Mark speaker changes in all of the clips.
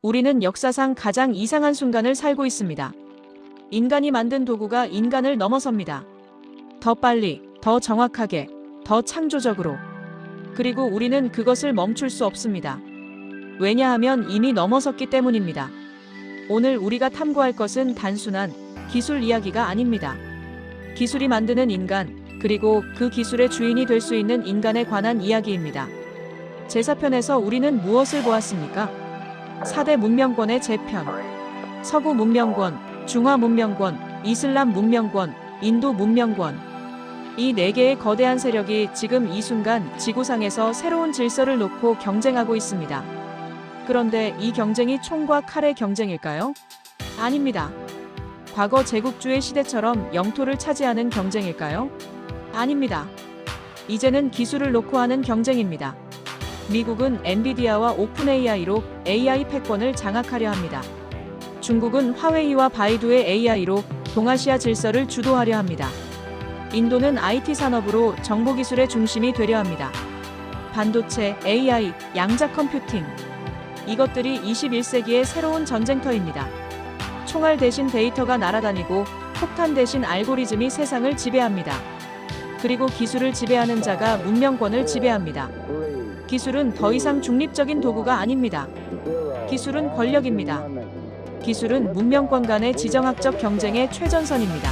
Speaker 1: 우리는 역사상 가장 이상한 순간을 살고 있습니다. 인간이 만든 도구가 인간을 넘어섭니다. 더 빨리, 더 정확하게, 더 창조적으로. 그리고 우리는 그것을 멈출 수 없습니다. 왜냐하면 이미 넘어섰기 때문입니다. 오늘 우리가 탐구할 것은 단순한 기술 이야기가 아닙니다. 기술이 만드는 인간, 그리고 그 기술의 주인이 될 수 있는 인간에 관한 이야기입니다. 제4편에서 우리는 무엇을 보았습니까? 4대 문명권의 재편, 서구 문명권, 중화 문명권, 이슬람 문명권, 인도 문명권. 이 4개의 거대한 세력이 지금 이 순간 지구상에서 새로운 질서를 놓고 경쟁하고 있습니다. 그런데 이 경쟁이 총과 칼의 경쟁일까요? 아닙니다. 과거 제국주의 시대처럼 영토를 차지하는 경쟁일까요? 아닙니다. 이제는 기술을 놓고 하는 경쟁입니다. 미국은 엔비디아와 오픈AI로 AI 패권을 장악하려 합니다. 중국은 화웨이와 바이두의 AI로 동아시아 질서를 주도하려 합니다. 인도는 IT 산업으로 정보기술의 중심이 되려 합니다. 반도체, AI, 양자 컴퓨팅. 이것들이 21세기의 새로운 전쟁터입니다. 총알 대신 데이터가 날아다니고 폭탄 대신 알고리즘이 세상을 지배합니다. 그리고 기술을 지배하는 자가 문명권을 지배합니다. 기술은 더 이상 중립적인 도구가 아닙니다. 기술은 권력입니다. 기술은 문명권 간의 지정학적 경쟁의 최전선입니다.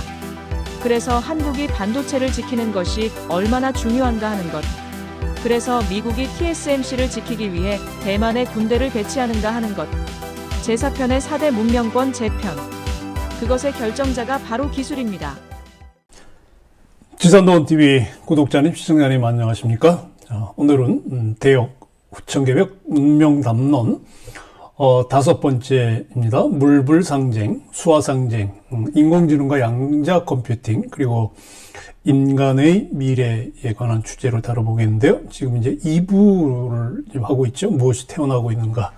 Speaker 1: 그래서 한국이 반도체를 지키는 것이 얼마나 중요한가 하는 것. 그래서 미국이 TSMC를 지키기 위해 대만에 군대를 배치하는가 하는 것. 제4편의 4대 문명권 재편. 그것의 결정자가 바로 기술입니다.
Speaker 2: 지산도원TV 구독자님, 시청자님 안녕하십니까? 오늘은 대역 후천개벽 문명담론 5번째입니다. 물불상쟁, 수화상쟁, 인공지능과 양자 컴퓨팅, 그리고 인간의 미래에 관한 주제로 다뤄보겠는데요. 지금 이제 2부를 하고 있죠. 무엇이 태어나고 있는가.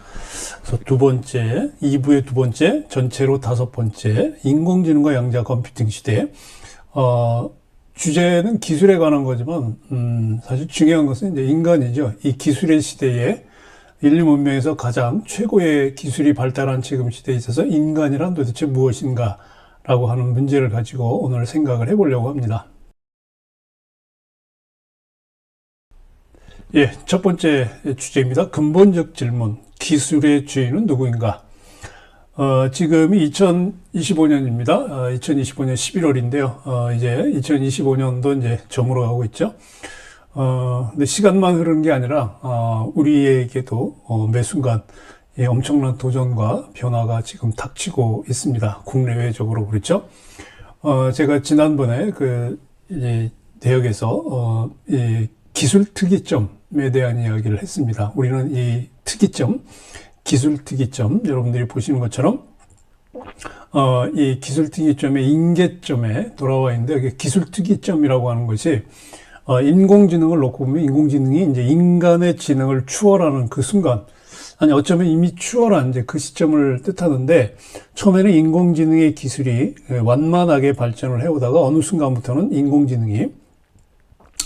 Speaker 2: 그래서 2부의 두 번째, 전체로 5번째, 인공지능과 양자 컴퓨팅 시대. 주제는 기술에 관한 거지만, 사실 중요한 것은 이제 인간이죠. 이 기술의 시대에 인류 문명에서 가장 최고의 기술이 발달한 지금 시대에 있어서 인간이란 도대체 무엇인가 라고 하는 문제를 가지고 오늘 생각을 해보려고 합니다. 예, 첫 번째 주제입니다. 근본적 질문. 기술의 주인은 누구인가? 지금이 2025년입니다. 2025년 11월인데요. 이제 2025년도 이제 저물어가고 있죠. 근데 시간만 흐르는 게 아니라, 우리에게도, 매 순간, 예, 엄청난 도전과 변화가 지금 닥치고 있습니다. 국내외적으로 그렇죠. 제가 지난번에 이제, 대역에서, 이 기술 특이점에 대한 이야기를 했습니다. 우리는 이 특이점, 기술 특이점, 여러분들이 보시는 것처럼, 이 기술 특이점의 인계점에 돌아와 있는데, 기술 특이점이라고 하는 것이, 인공지능을 놓고 보면 인공지능이 이제 인간의 지능을 추월하는 그 순간, 아니, 어쩌면 이미 추월한 이제 그 시점을 뜻하는데, 처음에는 인공지능의 기술이 완만하게 발전을 해오다가 어느 순간부터는 인공지능이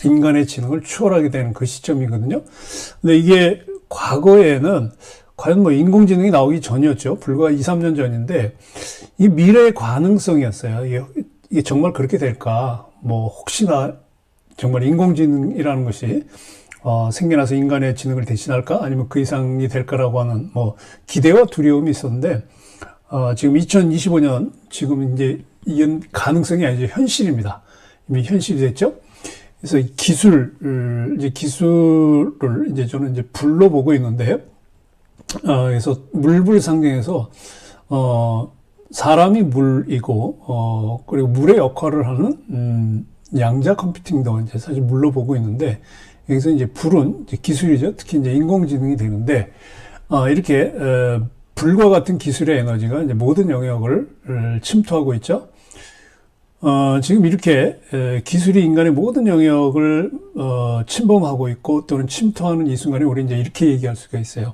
Speaker 2: 인간의 지능을 추월하게 되는 그 시점이거든요. 근데 이게 과거에는 과연 뭐 인공지능이 나오기 전이었죠. 불과 2, 3년 전인데, 이 미래의 가능성이었어요. 이게 정말 그렇게 될까? 뭐, 혹시나 정말 인공지능이라는 것이, 생겨나서 인간의 지능을 대신할까? 아니면 그 이상이 될까라고 하는 뭐, 기대와 두려움이 있었는데, 지금 2025년, 지금 이제 이건 가능성이 아니죠. 현실입니다. 이미 현실이 됐죠? 그래서 기술을 이제 저는 이제 불로 보고 있는데요. 그래서 물불상쟁에서, 사람이 물이고, 그리고 물의 역할을 하는, 양자 컴퓨팅도 이제 사실 물로 보고 있는데, 여기서 이제 불은 이제 기술이죠. 특히 이제 인공지능이 되는데, 이렇게, 불과 같은 기술의 에너지가 이제 모든 영역을 침투하고 있죠. 지금 이렇게 기술이 인간의 모든 영역을 침범하고 있고 또는 침투하는 이 순간에 우리 이제 이렇게 얘기할 수가 있어요.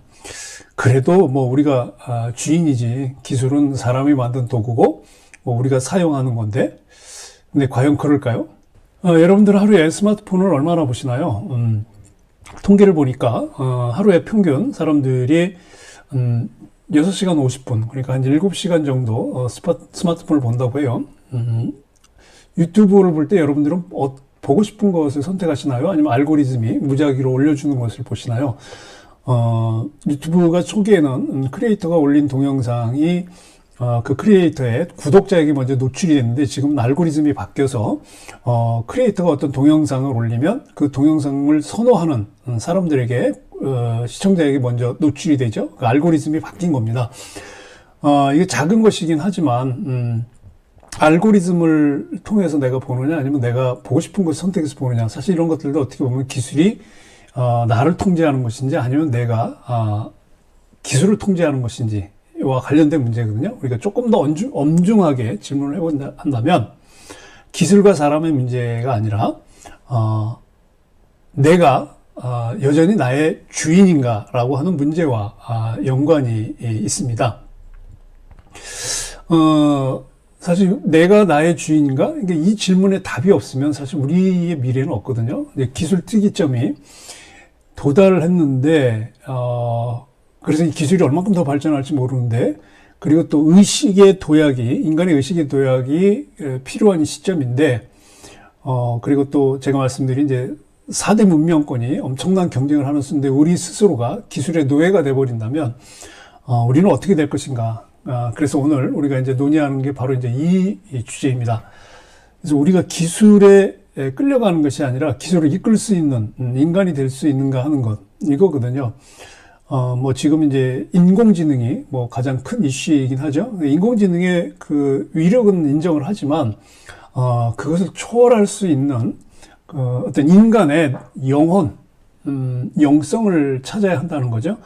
Speaker 2: 그래도 뭐 우리가 주인이지, 기술은 사람이 만든 도구고 뭐 우리가 사용하는 건데, 근데 과연 그럴까요? 여러분들 하루에 스마트폰을 얼마나 보시나요? 통계를 보니까 하루에 평균 사람들이 6시간 50분, 그러니까 한 7시간 정도 스마트폰을 본다고 해요. 유튜브를 볼 때 여러분들은 보고 싶은 것을 선택하시나요? 아니면 알고리즘이 무작위로 올려주는 것을 보시나요? 유튜브가 초기에는 크리에이터가 올린 동영상이 그 크리에이터의 구독자에게 먼저 노출이 됐는데, 지금은 알고리즘이 바뀌어서 크리에이터가 어떤 동영상을 올리면 그 동영상을 선호하는 사람들에게, 시청자에게 먼저 노출이 되죠. 그 알고리즘이 바뀐 겁니다. 이게 작은 것이긴 하지만 알고리즘을 통해서 내가 보느냐, 아니면 내가 보고 싶은 것을 선택해서 보느냐, 사실 이런 것들도 어떻게 보면 기술이 나를 통제하는 것인지, 아니면 내가 기술을 통제하는 것인지와 관련된 문제거든요. 우리가 조금 더 엄중하게 질문을 해본다 한다면, 기술과 사람의 문제가 아니라 내가 여전히 나의 주인인가라고 하는 문제와 연관이 있습니다. 사실 내가 나의 주인인가? 그러니까 이 질문에 답이 없으면 사실 우리의 미래는 없거든요. 기술 특이점이 도달을 했는데, 그래서 이 기술이 얼만큼 더 발전할지 모르는데, 그리고 또 인간의 의식의 도약이 필요한 시점인데, 그리고 또 제가 말씀드린 이제 4대 문명권이 엄청난 경쟁을 하는 수인데, 우리 스스로가 기술의 노예가 돼버린다면, 우리는 어떻게 될 것인가? 그래서 오늘 우리가 이제 논의하는 게 바로 이제 이 주제입니다. 그래서 우리가 기술에 끌려가는 것이 아니라 기술을 이끌 수 있는 인간이 될 수 있는가 하는 것, 이거거든요. 뭐 지금 이제 인공지능이 뭐 가장 큰 이슈이긴 하죠. 인공지능의 그 위력은 인정을 하지만, 그것을 초월할 수 있는 어떤 인간의 영혼, 영성을 찾아야 한다는 거죠.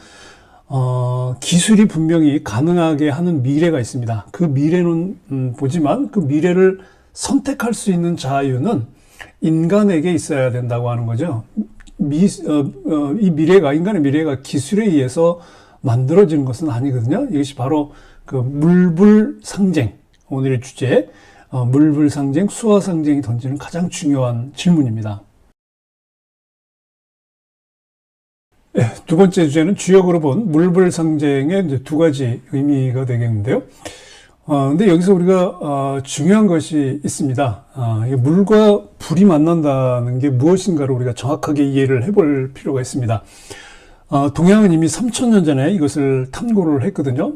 Speaker 2: 기술이 분명히 가능하게 하는 미래가 있습니다. 그 미래는 보지만 그 미래를 선택할 수 있는 자유는 인간에게 있어야 된다고 하는 거죠. 인간의 미래가 기술에 의해서 만들어지는 것은 아니거든요. 이것이 바로 그 물불상쟁, 오늘의 주제, 물불상쟁, 수화상쟁이 던지는 가장 중요한 질문입니다. 두 번째 주제는 주역으로 본 물불상쟁의 이제 두 가지 의미가 되겠는데요. 근데 여기서 우리가 중요한 것이 있습니다. 물과 불이 만난다는 게 무엇인가를 우리가 정확하게 이해를 해볼 필요가 있습니다. 동양은 이미 3000년 전에 이것을 탐구를 했거든요.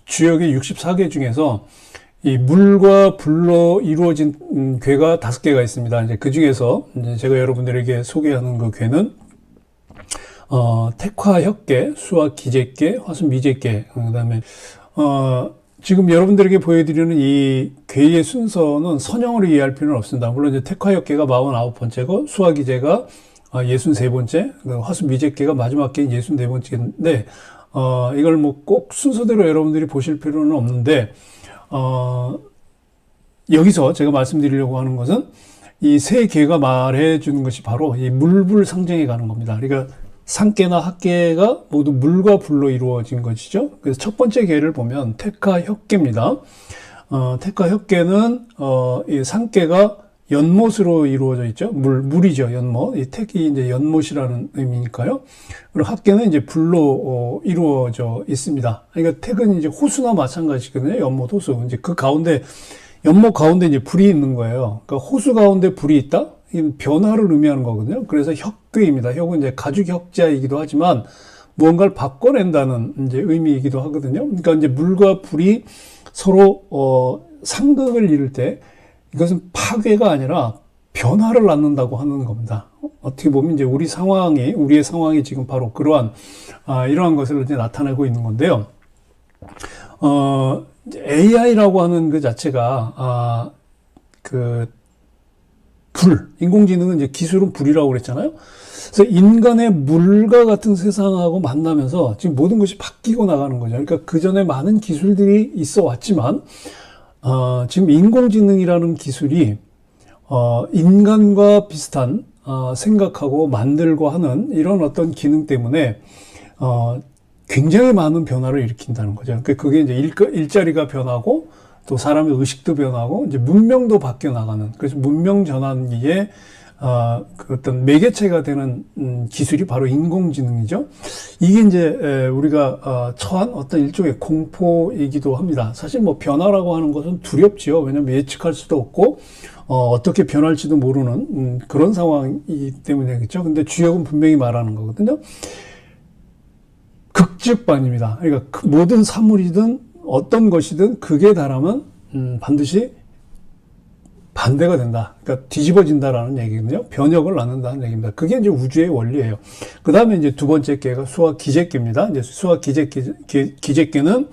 Speaker 2: 주역의 64개 중에서 이 물과 불로 이루어진 괴가 5개가 있습니다. 이제 그 중에서 이제 제가 여러분들에게 소개하는 그 괴는 택화혁괴, 수화기재괴, 화수미재괴, 그다음에 지금 여러분들에게 보여드리는 이 괴의 순서는 선형으로 이해할 필요는 없습니다. 물론 이제 택화혁괴가 49번째고 수화기재가 63번째, 화수미재괴가 마지막 괴인 64번째인데, 이걸 뭐 꼭 순서대로 여러분들이 보실 필요는 없는데, 여기서 제가 말씀드리려고 하는 것은 이 세 괴가 말해주는 것이 바로 이 물불상쟁에 가는 겁니다. 그러니까 상계나 학계가 모두 물과 불로 이루어진 것이죠. 그래서 첫 번째 계를 보면 택화혁계입니다. 택화혁계는 이 상계가 연못으로 이루어져 있죠. 물이죠, 연못. 이 택이 이제 연못이라는 의미니까요. 그리고 학계는 이제 불로 이루어져 있습니다. 그러니까 택은 이제 호수나 마찬가지거든요. 연못, 호수. 이제 그 가운데 연못 가운데 이제 불이 있는 거예요. 그러니까 호수 가운데 불이 있다? 변화를 의미하는 거거든요. 그래서 혁괴입니다. 혁은 이제 가죽혁자이기도 하지만 무언가를 바꿔낸다는 이제 의미이기도 하거든요. 그러니까 이제 물과 불이 서로 상극을 이룰 때 이것은 파괴가 아니라 변화를 낳는다고 하는 겁니다. 어떻게 보면 이제 우리의 상황이 지금 바로 그러한 이러한 것을 이제 나타내고 있는 건데요. AI라고 하는 그 자체가 인공지능은 이제 기술은 불이라고 그랬잖아요. 그래서 인간의 물과 같은 세상하고 만나면서 지금 모든 것이 바뀌고 나가는 거죠. 그러니까 그 전에 많은 기술들이 있어 왔지만, 지금 인공지능이라는 기술이, 인간과 비슷한, 생각하고 만들고 하는 이런 어떤 기능 때문에, 굉장히 많은 변화를 일으킨다는 거죠. 그러니까 그게 이제 일자리가 변하고, 또 사람의 의식도 변하고 이제 문명도 바뀌어 나가는, 그래서 문명 전환기에 그 어떤 매개체가 되는 기술이 바로 인공지능이죠. 이게 이제 우리가 처한 어떤 일종의 공포이기도 합니다. 사실 뭐 변화라고 하는 것은 두렵지요. 왜냐하면 예측할 수도 없고 어떻게 변할지도 모르는 그런 상황이기 때문이겠죠. 근데 주역은 분명히 말하는 거거든요. 극즉반입니다. 그러니까 그 모든 사물이든 어떤 것이든 극에 달하면 반드시 반대가 된다. 그러니까 뒤집어진다라는 얘기거든요. 변혁을 낳는다는 얘기입니다. 그게 이제 우주의 원리예요. 그 다음에 이제 두 번째 께가 수학 기재께입니다. 이제 수학 기재께는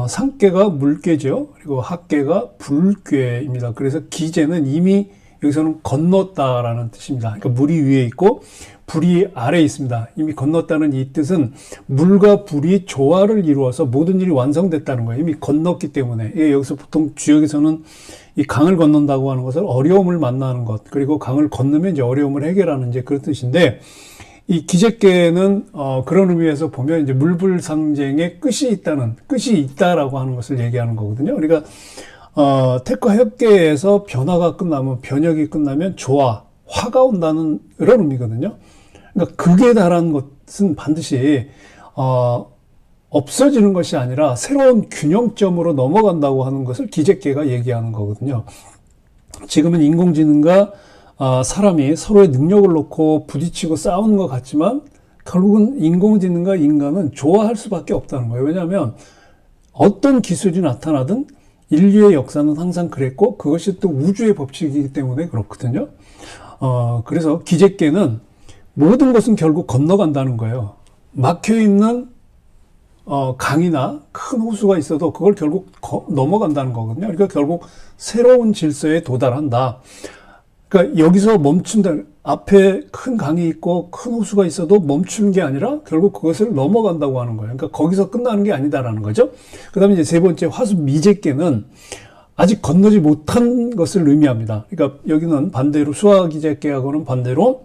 Speaker 2: 상께가 물께죠. 그리고 학께가 불께입니다. 그래서 기재는 이미 여기서는 건넜다라는 뜻입니다. 그러니까 물이 위에 있고 불이 아래에 있습니다. 이미 건넜다는 이 뜻은 물과 불이 조화를 이루어서 모든 일이 완성됐다는 거예요. 이미 건넜기 때문에. 여기서 보통 주역에서는 이 강을 건넌다고 하는 것을 어려움을 만나는 것, 그리고 강을 건너면 이제 어려움을 해결하는 이제 그런 뜻인데, 이 기재께는 그런 의미에서 보면 이제 물불상쟁의 끝이 있다라고 하는 것을 얘기하는 거거든요. 그러니까 택과 협계에서 변화가 끝나면, 변혁이 끝나면 조화, 화가 온다는 그런 의미거든요. 그러니까 극에 달한 것은 반드시 없어지는 것이 아니라 새로운 균형점으로 넘어간다고 하는 것을 기재께가 얘기하는 거거든요. 지금은 인공지능과 사람이 서로의 능력을 놓고 부딪히고 싸우는 것 같지만 결국은 인공지능과 인간은 조화할 수밖에 없다는 거예요. 왜냐하면 어떤 기술이 나타나든 인류의 역사는 항상 그랬고 그것이 또 우주의 법칙이기 때문에 그렇거든요. 그래서 기재께는 모든 것은 결국 건너간다는 거예요. 막혀있는 강이나 큰 호수가 있어도 그걸 결국 넘어간다는 거거든요. 그러니까 결국 새로운 질서에 도달한다. 그러니까 여기서 멈춘다. 앞에 큰 강이 있고 큰 호수가 있어도 멈추는 게 아니라 결국 그것을 넘어간다고 하는 거예요. 그러니까 거기서 끝나는 게 아니다라는 거죠. 그 다음에 이제 세 번째 화수 미재께는 아직 건너지 못한 것을 의미합니다. 그러니까 여기는 반대로 수화기재께하고는 반대로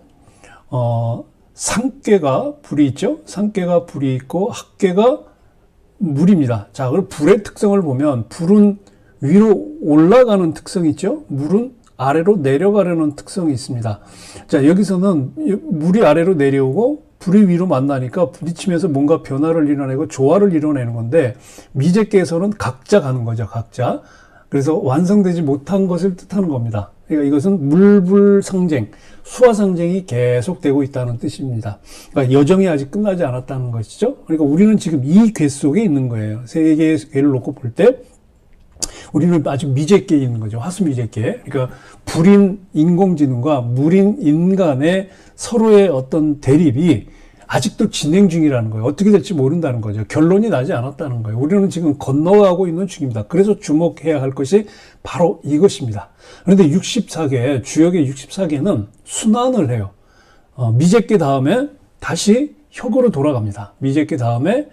Speaker 2: 상께가 불이 있죠. 상께가 불이 있고 학께가 물입니다. 자, 그럼 불의 특성을 보면 불은 위로 올라가는 특성이 있죠. 물은 아래로 내려가려는 특성이 있습니다. 자, 여기서는 물이 아래로 내려오고 불이 위로 만나니까 부딪히면서 뭔가 변화를 이뤄내고 조화를 이뤄내는 건데 미재께에서는 각자 가는 거죠. 각자. 그래서 완성되지 못한 것을 뜻하는 겁니다. 그러니까 이것은 물불상쟁, 수화상쟁이 계속되고 있다는 뜻입니다. 그러니까 여정이 아직 끝나지 않았다는 것이죠. 그러니까 우리는 지금 이 궤 속에 있는 거예요. 세 개의 궤를 놓고 볼 때 우리는 아직 미재께에 있는 거죠. 화수미재께. 그러니까 불인 인공지능과 물인 인간의 서로의 어떤 대립이 아직도 진행 중이라는 거예요. 어떻게 될지 모른다는 거죠. 결론이 나지 않았다는 거예요. 우리는 지금 건너가고 있는 중입니다. 그래서 주목해야 할 것이 바로 이것입니다. 그런데 64개, 주역의 64개는 순환을 해요. 미재께 다음에 다시 혁으로 돌아갑니다. 미재께 다음에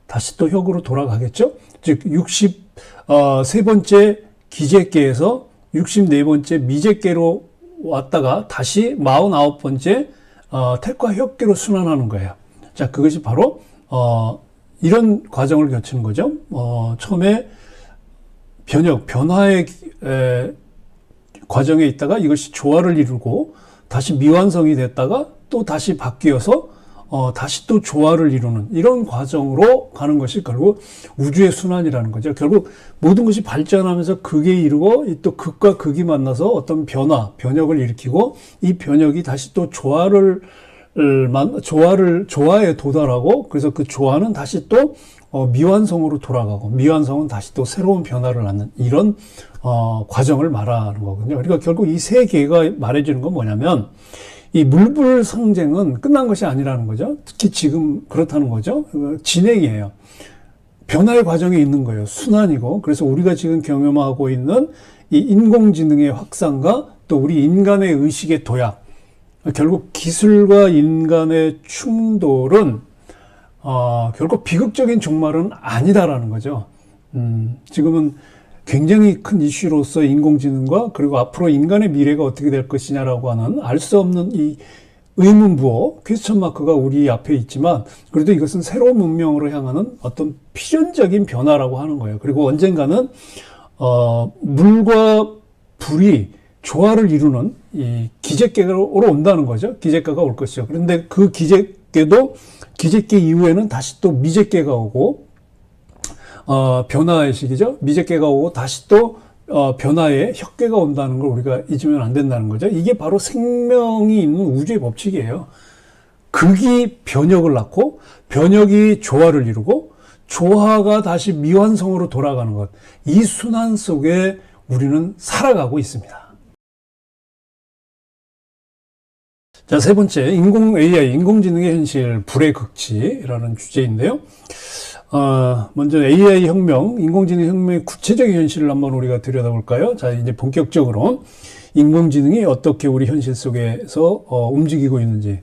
Speaker 2: 다시 또 혁으로 돌아가겠죠? 즉, 63번째 기재께에서 64번째 미재께로 왔다가 다시 49번째 택과 혁계로 순환하는 거예요. 자, 그것이 바로 이런 과정을 거치는 거죠. 처음에 변화의 과정에 있다가 이것이 조화를 이루고 다시 미완성이 됐다가 또 다시 바뀌어서 다시 또 조화를 이루는 이런 과정으로 가는 것이 결국 우주의 순환이라는 거죠. 결국 모든 것이 발전하면서 극에 이르고 또 극과 극이 만나서 어떤 변혁을 일으키고 이 변혁이 다시 또 조화에 도달하고 그래서 그 조화는 다시 또 미완성으로 돌아가고 미완성은 다시 또 새로운 변화를 낳는 이런 과정을 말하는 거거든요. 그러니까 결국 이 세 개가 말해주는 건 뭐냐면 이 물불상쟁은 끝난 것이 아니라는 거죠. 특히 지금 그렇다는 거죠. 진행이에요. 변화의 과정에 있는 거예요. 순환이고. 그래서 우리가 지금 경험하고 있는 이 인공지능의 확산과 또 우리 인간의 의식의 도약. 결국 기술과 인간의 충돌은 결국 비극적인 종말은 아니다라는 거죠. 지금은 굉장히 큰 이슈로서 인공지능과 그리고 앞으로 인간의 미래가 어떻게 될 것이냐라고 하는 알 수 없는 이 의문부호, 퀘스천 마크가 우리 앞에 있지만 그래도 이것은 새로운 문명으로 향하는 어떤 필연적인 변화라고 하는 거예요. 그리고 언젠가는 물과 불이 조화를 이루는 이 기적계가 온다는 거죠. 기적계가 올 것이죠. 그런데 그 기적계도 기적계 이후에는 다시 또 미적계가 오고 변화의 시기죠. 미적계가 오고 다시 또 변화의 혁계가 온다는 걸 우리가 잊으면 안 된다는 거죠. 이게 바로 생명이 있는 우주의 법칙이에요. 극이 변혁을 낳고 변혁이 조화를 이루고 조화가 다시 미완성으로 돌아가는 것. 이 순환 속에 우리는 살아가고 있습니다. 자, 세 번째, AI, 인공지능의 현실, 불의 극치라는 주제인데요. 먼저 AI 혁명, 인공지능 혁명의 구체적인 현실을 한번 우리가 들여다볼까요? 자, 이제 본격적으로 인공지능이 어떻게 우리 현실 속에서 움직이고 있는지.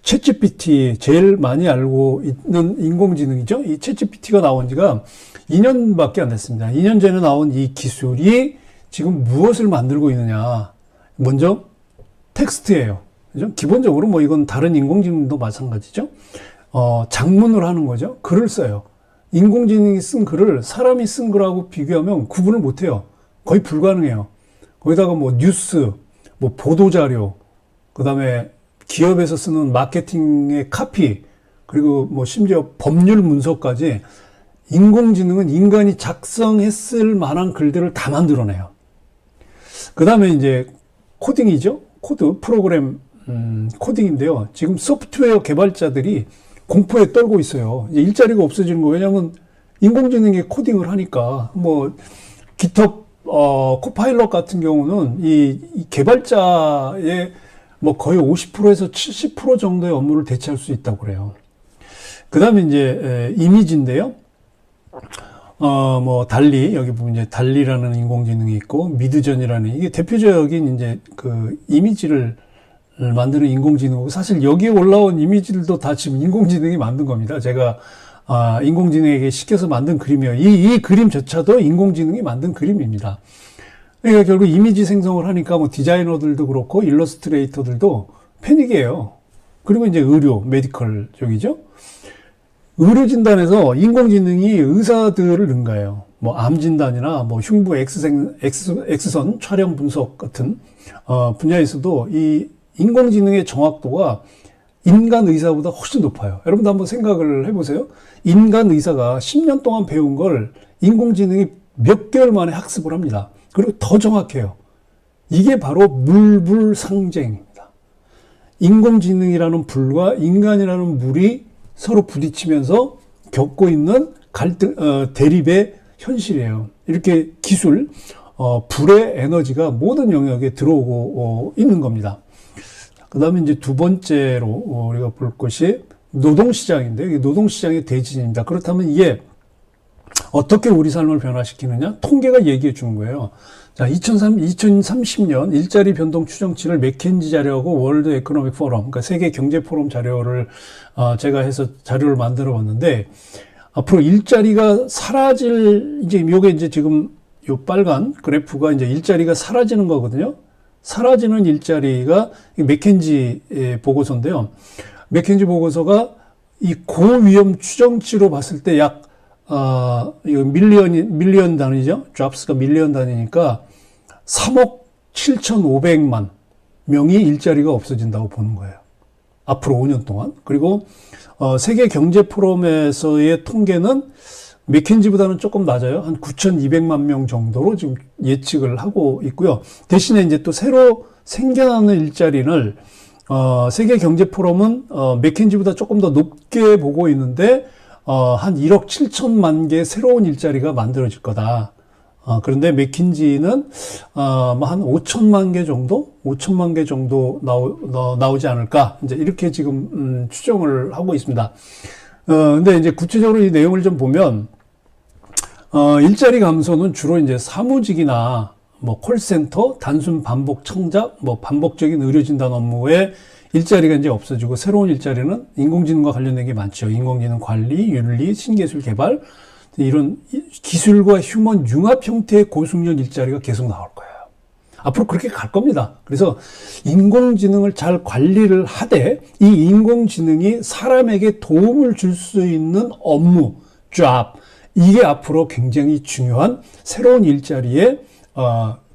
Speaker 2: 챗GPT, 제일 많이 알고 있는 인공지능이죠. 이 챗GPT가 나온 지가 2년밖에 안 됐습니다. 2년 전에 나온 이 기술이 지금 무엇을 만들고 있느냐. 먼저 텍스트예요. 그죠? 기본적으로 뭐 이건 다른 인공지능도 마찬가지죠. 작문을 하는 거죠. 글을 써요. 인공지능이 쓴 글을 사람이 쓴 글하고 비교하면 구분을 못 해요. 거의 불가능해요. 거기다가 뭐 뉴스, 뭐 보도자료, 그 다음에 기업에서 쓰는 마케팅의 카피, 그리고 뭐 심지어 법률 문서까지 인공지능은 인간이 작성했을 만한 글들을 다 만들어내요. 그 다음에 이제 코딩이죠. 코드, 프로그램, 코딩인데요. 지금 소프트웨어 개발자들이 공포에 떨고 있어요. 이제 일자리가 없어지는 거예요. 왜냐하면 인공지능이 코딩을 하니까 뭐 GitHub 코파일럿 같은 경우는 이 개발자의 뭐 거의 50%에서 70% 정도의 업무를 대체할 수 있다고 그래요. 그 다음에 이제 이미지인데요. 뭐 달리 여기 보면 이제 달리라는 인공지능이 있고 미드전이라는 이게 대표적인 이제 그 이미지를 만드는 인공지능이고 사실 여기에 올라온 이미지들도 다 지금 인공지능이 만든 겁니다. 제가 인공지능에게 시켜서 만든 그림이에요. 이 그림조차도 인공지능이 만든 그림입니다. 그러니까 결국 이미지 생성을 하니까 뭐 디자이너들도 그렇고 일러스트레이터들도 패닉이에요. 그리고 이제 의료, 메디컬 쪽이죠. 의료 진단에서 인공지능이 의사들을 능가해요. 뭐 암 진단이나 뭐 흉부 X선 촬영 분석 같은 분야에서도 이 인공지능의 정확도가 인간 의사보다 훨씬 높아요. 여러분도 한번 생각을 해보세요. 인간 의사가 10년 동안 배운 걸 인공지능이 몇 개월 만에 학습을 합니다. 그리고 더 정확해요. 이게 바로 물불상쟁입니다. 인공지능이라는 불과 인간이라는 물이 서로 부딪히면서 겪고 있는 갈등, 대립의 현실이에요. 이렇게 기술, 불의 에너지가 모든 영역에 들어오고 있는 겁니다. 그 다음에 이제 두 번째로 우리가 볼 것이 노동시장인데, 이게 노동시장의 대진입니다. 그렇다면 이게 어떻게 우리 삶을 변화시키느냐? 통계가 얘기해 준 거예요. 자, 2030년 일자리 변동 추정치를 맥켄지 자료하고 월드 에코노믹 포럼, 그러니까 세계 경제 포럼 자료를 제가 해서 자료를 만들어 봤는데 앞으로 일자리가 사라질 이제 요게 이제 지금 요 빨간 그래프가 이제 일자리가 사라지는 거거든요. 사라지는 일자리가 맥켄지 보고서인데요. 맥켄지 보고서가 이 고위험 추정치로 봤을 때 약 이거 밀리언 단위죠. 잡스가 밀리언 단위니까 3억 7,500만 명이 일자리가 없어진다고 보는 거예요. 앞으로 5년 동안. 그리고 세계 경제 포럼에서의 통계는 맥켄지보다는 조금 낮아요. 한 9,200만 명 정도로 지금 예측을 하고 있고요. 대신에 이제 또 새로 생겨나는 일자리를 세계 경제 포럼은 맥켄지보다 조금 더 높게 보고 있는데 한 1억 7천만 개 새로운 일자리가 만들어질 거다. 그런데 맥킨지는 뭐 한 5천만 개 정도 나오지 않을까. 이제 이렇게 지금 추정을 하고 있습니다. 근데 이제 구체적으로 이 내용을 좀 보면 일자리 감소는 주로 이제 사무직이나 뭐 콜센터, 단순 반복 청작, 뭐 반복적인 의료 진단 업무에 일자리가 이제 없어지고 새로운 일자리는 인공지능과 관련된 게 많죠. 인공지능 관리, 윤리, 신기술 개발 이런 기술과 휴먼 융합 형태의 고숙련 일자리가 계속 나올 거예요. 앞으로 그렇게 갈 겁니다. 그래서 인공지능을 잘 관리를 하되 이 인공지능이 사람에게 도움을 줄 수 있는 업무, job 이게 앞으로 굉장히 중요한 새로운 일자리의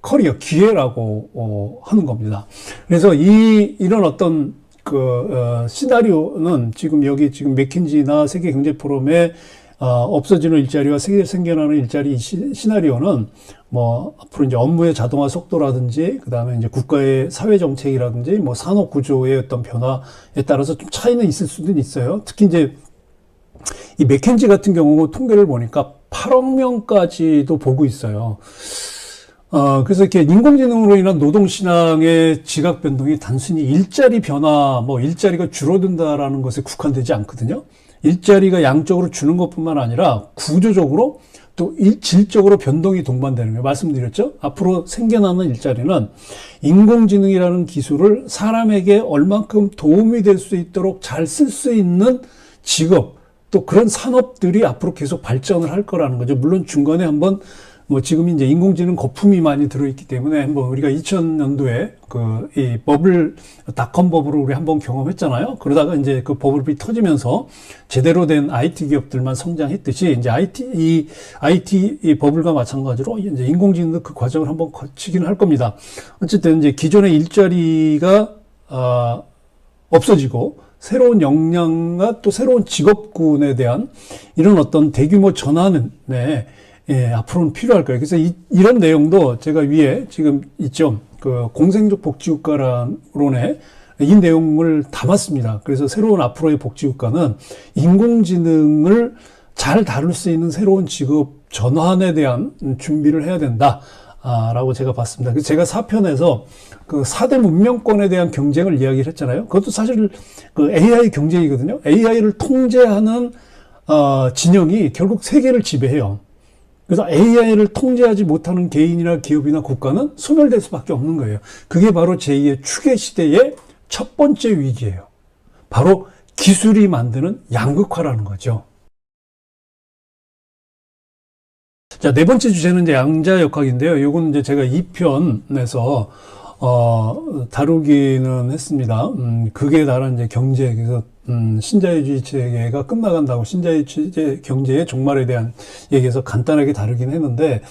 Speaker 2: 커리어, 기회라고 하는 겁니다. 그래서 이런 어떤 시나리오는 지금 맥킨지나 세계경제포럼에 없어지는 일자리와 새로 생겨나는 일자리 시나리오는 뭐 앞으로 이제 업무의 자동화 속도라든지 그다음에 이제 국가의 사회 정책이라든지 뭐 산업 구조의 어떤 변화에 따라서 좀 차이는 있을 수도 있어요. 특히 이제 이 맥켄지 같은 경우 통계를 보니까 8억 명까지도 보고 있어요. 그래서 이렇게 인공지능으로 인한 노동시장의 지각 변동이 단순히 일자리 변화, 뭐 일자리가 줄어든다라는 것에 국한되지 않거든요. 일자리가 양적으로 주는 것뿐만 아니라 구조적으로 또 질적으로 변동이 동반되는 거예요. 말씀드렸죠? 앞으로 생겨나는 일자리는 인공지능이라는 기술을 사람에게 얼만큼 도움이 될 수 있도록 잘 쓸 수 있는 직업, 또 그런 산업들이 앞으로 계속 발전을 할 거라는 거죠. 물론 중간에 한번 뭐 지금 이제 인공지능 거품이 많이 들어있기 때문에 한번 우리가 2000년도에 이 버블, 닷컴 버블을 우리 한번 경험했잖아요. 그러다가 이제 그 버블이 터지면서 제대로 된 IT 기업들만 성장했듯이 이제 IT 버블과 마찬가지로 이제 인공지능도 그 과정을 한번 거치기는 할 겁니다. 어쨌든 이제 기존의 일자리가, 없어지고 새로운 역량과 또 새로운 직업군에 대한 이런 어떤 대규모 전환은, 앞으로는 필요할 거예요. 그래서 이런 내용도 제가 위에 지금 있죠. 공생적 복지국가론에 이 내용을 담았습니다. 그래서 새로운 앞으로의 복지국가는 인공지능을 잘 다룰 수 있는 새로운 직업 전환에 대한 준비를 해야 된다. 라고 제가 봤습니다. 그래서 제가 4편에서 4대 문명권에 대한 경쟁을 이야기를 했잖아요. 그것도 사실 AI 경쟁이거든요. AI를 통제하는, 진영이 결국 세계를 지배해요. 그래서 AI를 통제하지 못하는 개인이나 기업이나 국가는 소멸될 수밖에 없는 거예요. 그게 바로 제2의 추계 시대의 첫 번째 위기예요. 바로 기술이 만드는 양극화라는 거죠. 자, 네 번째 주제는 이제 양자역학인데요. 이건 이제 제가 2편에서 다루기는 했습니다. 극에 달한 이제 경제, 그래서 신자유주의 체계가 끝나간다고 신자유주의 경제의 종말에 대한 얘기에서 간단하게 다루긴 했는데,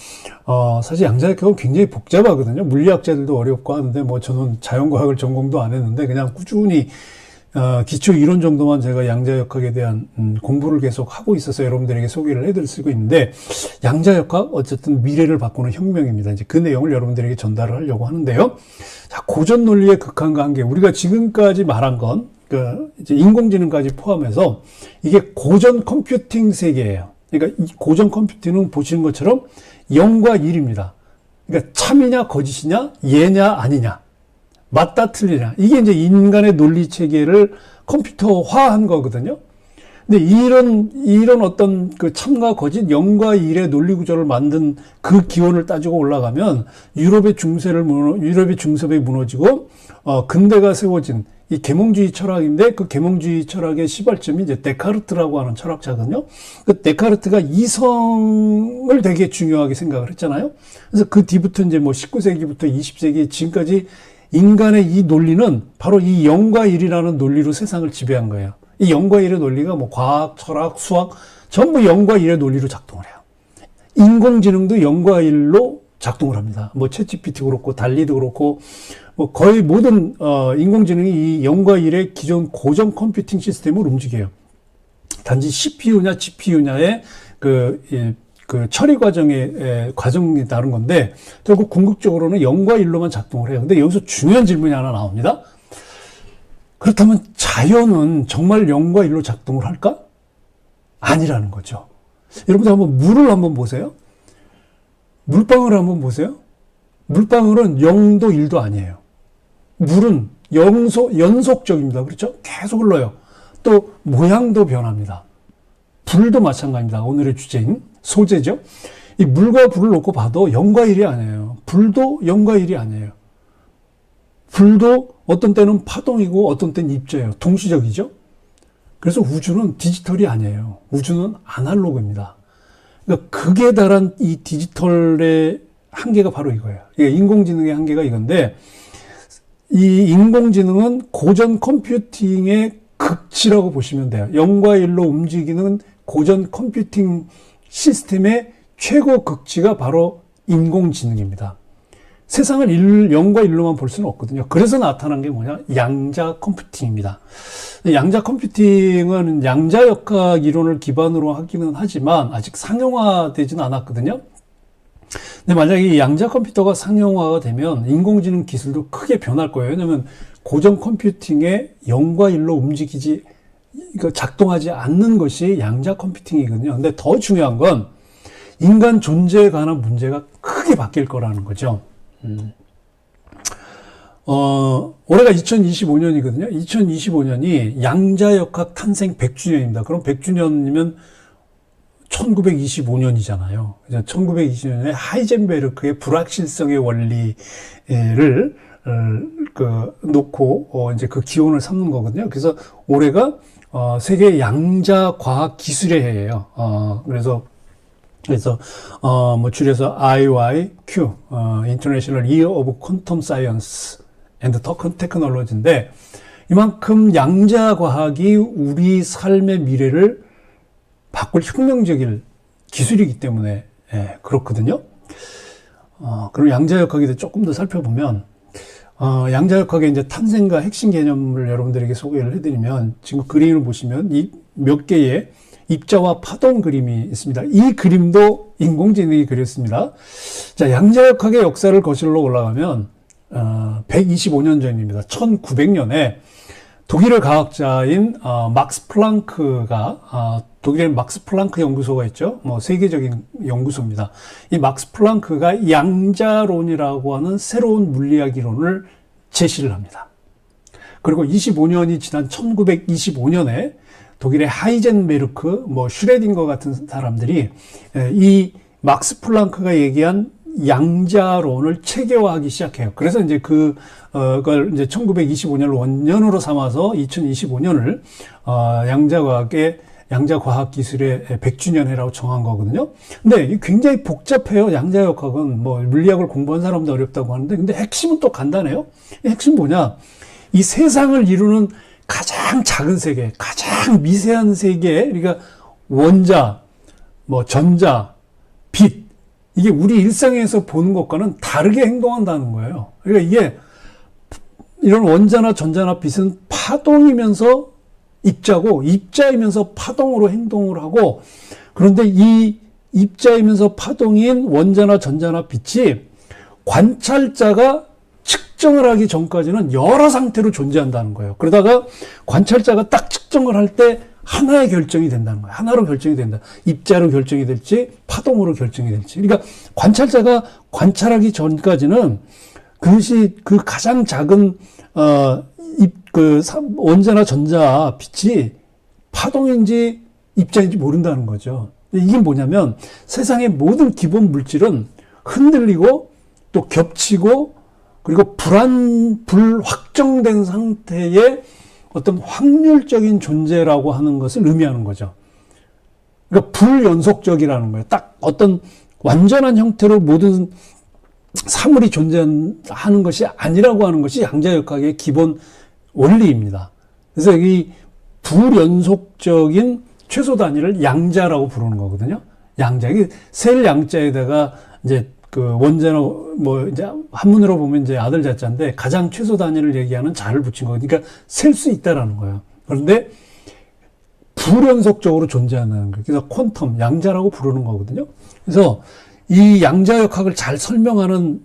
Speaker 2: 사실 양자역학은 굉장히 복잡하거든요. 물리학자들도 어렵고 하는데, 뭐 저는 자연과학을 전공도 안 했는데, 그냥 꾸준히 기초 이론 정도만 제가 양자역학에 대한 공부를 계속 하고 있어서 여러분들에게 소개를 해드릴 수 있는데, 양자역학 어쨌든 미래를 바꾸는 혁명입니다. 이제 그 내용을 여러분들에게 전달을 하려고 하는데요. 자, 고전 논리의 극한과 한계. 우리가 지금까지 말한 건 이제 인공지능까지 포함해서 이게 고전 컴퓨팅 세계예요. 그러니까 이 고전 컴퓨팅은 보시는 것처럼 0과 1입니다. 그러니까 참이냐 거짓이냐 예냐 아니냐. 맞다 틀리냐. 이게 이제 인간의 논리 체계를 컴퓨터화한 거거든요. 근데 이런 어떤 참과 거짓, 0과 1의 논리 구조를 만든 그 기원을 따지고 올라가면 유럽의 중섭이 무너지고, 근대가 세워진 이 계몽주의 철학인데 그 계몽주의 철학의 시발점이 이제 데카르트라고 하는 철학자거든요. 그 데카르트가 이성을 되게 중요하게 생각을 했잖아요. 그래서 그 뒤부터 이제 뭐 19세기부터 20세기 지금까지 인간의 이 논리는 바로 이 0과 1이라는 논리로 세상을 지배한 거예요. 이 0과 1의 논리가 뭐 과학, 철학, 수학 전부 0과 1의 논리로 작동을 해요. 인공지능도 0과 1로 작동을 합니다. 뭐 챗GPT 그렇고 달리도 그렇고 뭐 거의 모든 인공지능이 이 0과 1의 기존 고전 컴퓨팅 시스템을 움직여요. 단지 CPU냐 GPU냐의 그 처리 과정이 다른 건데, 결국 궁극적으로는 0과 1로만 작동을 해요. 근데 여기서 중요한 질문이 하나 나옵니다. 그렇다면 자연은 정말 0과 1로 작동을 할까? 아니라는 거죠. 여러분들 한번 물을 한번 보세요. 물방울을 한번 보세요. 물방울은 0도 1도 아니에요. 물은 연속적입니다. 그렇죠? 계속 흘러요. 또 모양도 변합니다. 불도 마찬가지입니다. 오늘의 주제인 소재죠. 이 물과 불을 놓고 봐도 0과 1이 아니에요. 불도 0과 1이 아니에요. 불도 어떤 때는 파동이고 어떤 때는 입자예요. 동시적이죠. 그래서 우주는 디지털이 아니에요. 우주는 아날로그입니다. 그러니까 극에 달한 이 디지털의 한계가 바로 이거예요. 인공지능의 한계가 이건데, 이 인공지능은 고전 컴퓨팅의 극치라고 보시면 돼요. 0과 1로 움직이는 고전 컴퓨팅 시스템의 최고 극치가 바로 인공지능입니다. 세상을 0과 1로만 볼 수는 없거든요. 그래서 나타난 게 뭐냐? 양자 컴퓨팅입니다. 양자 컴퓨팅은 양자역학 이론을 기반으로 하기는 하지만 아직 상용화되지는 않았거든요. 근데 만약에 이 양자 컴퓨터가 상용화가 되면 인공지능 기술도 크게 변할 거예요. 왜냐하면 고정 컴퓨팅에 0과 1로 움직이지, 작동하지 않는 것이 양자 컴퓨팅이거든요. 근데 더 중요한 건 인간 존재에 관한 문제가 크게 바뀔 거라는 거죠. 올해가 2025년이거든요. 2025년이 양자역학 탄생 100주년입니다. 그럼 100주년이면 1925년이잖아요. 1920년에 하이젠베르크의 불확실성의 원리를 놓고 이제 그 기원을 삼는 거거든요. 그래서 올해가 세계 양자 과학 기술의 해예요. 그래서 줄여서 IYQ, International Year of Quantum Science and Technology인데, 이만큼 양자 과학이 우리 삶의 미래를 바꿀 혁명적인 기술이기 때문에, 그렇거든요. 그럼 양자역학에 대해 조금 더 살펴보면, 양자역학의 이제 탄생과 핵심 개념을 여러분들에게 소개를 해드리면, 지금 그림을 보시면 이 몇 개의 입자와 파동 그림이 있습니다. 이 그림도 인공지능이 그렸습니다. 자, 양자역학의 역사를 거슬러 올라가면 125년 전입니다. 1900년에 독일의 과학자인 막스 플랑크가 독일의 막스 플랑크 연구소가 있죠. 세계적인 연구소입니다. 이 막스 플랑크가 양자론이라고 하는 새로운 물리학 이론을 제시를 합니다. 그리고 25년이 지난 1925년에 독일의 하이젠베르크, 슈레딩거 같은 사람들이 이 막스 플랑크가 얘기한 양자론을 체계화하기 시작해요. 그래서 이제 그걸 이제 1925년을 원년으로 삼아서 2025년을 양자과학 기술의 100주년 해라고 정한 거거든요. 근데 이게 굉장히 복잡해요. 양자역학은 물리학을 공부한 사람도 어렵다고 하는데, 근데 핵심은 또 간단해요. 핵심 뭐냐? 이 세상을 이루는 가장 작은 세계, 가장 미세한 세계, 그러니까 원자, 전자, 빛, 이게 우리 일상에서 보는 것과는 다르게 행동한다는 거예요. 그러니까 이게 이런 원자나 전자나 빛은 파동이면서 입자고, 입자이면서 파동으로 행동을 하고, 그런데 이 입자이면서 파동인 원자나 전자나 빛이 관찰자가 측정을 하기 전까지는 여러 상태로 존재한다는 거예요. 그러다가 관찰자가 딱 측정을 할 때 하나의 결정이 된다는 거예요. 하나로 결정이 된다. 입자로 결정이 될지 파동으로 결정이 될지. 그러니까 관찰자가 관찰하기 전까지는 그것이 그 가장 작은 원자나 전자 빛이 파동인지 입자인지 모른다는 거죠. 이게 뭐냐면 세상의 모든 기본 물질은 흔들리고 또 겹치고 그리고 불확정된 상태의 어떤 확률적인 존재라고 하는 것을 의미하는 거죠. 그러니까 불연속적이라는 거예요. 딱 어떤 완전한 형태로 모든 사물이 존재하는 것이 아니라고 하는 것이 양자역학의 기본 원리입니다. 그래서 이 불연속적인 최소 단위를 양자라고 부르는 거거든요. 양자. 이게 셀 양자에다가 이제 원자나 이제 한문으로 보면 이제 아들 자자인데 가장 최소 단위를 얘기하는 자를 붙인 거니까 그러니까 셀 수 있다라는 거예요. 그런데 불연속적으로 존재하는 거예요. 그래서 퀀텀, 양자라고 부르는 거거든요. 그래서 이 양자역학을 잘 설명하는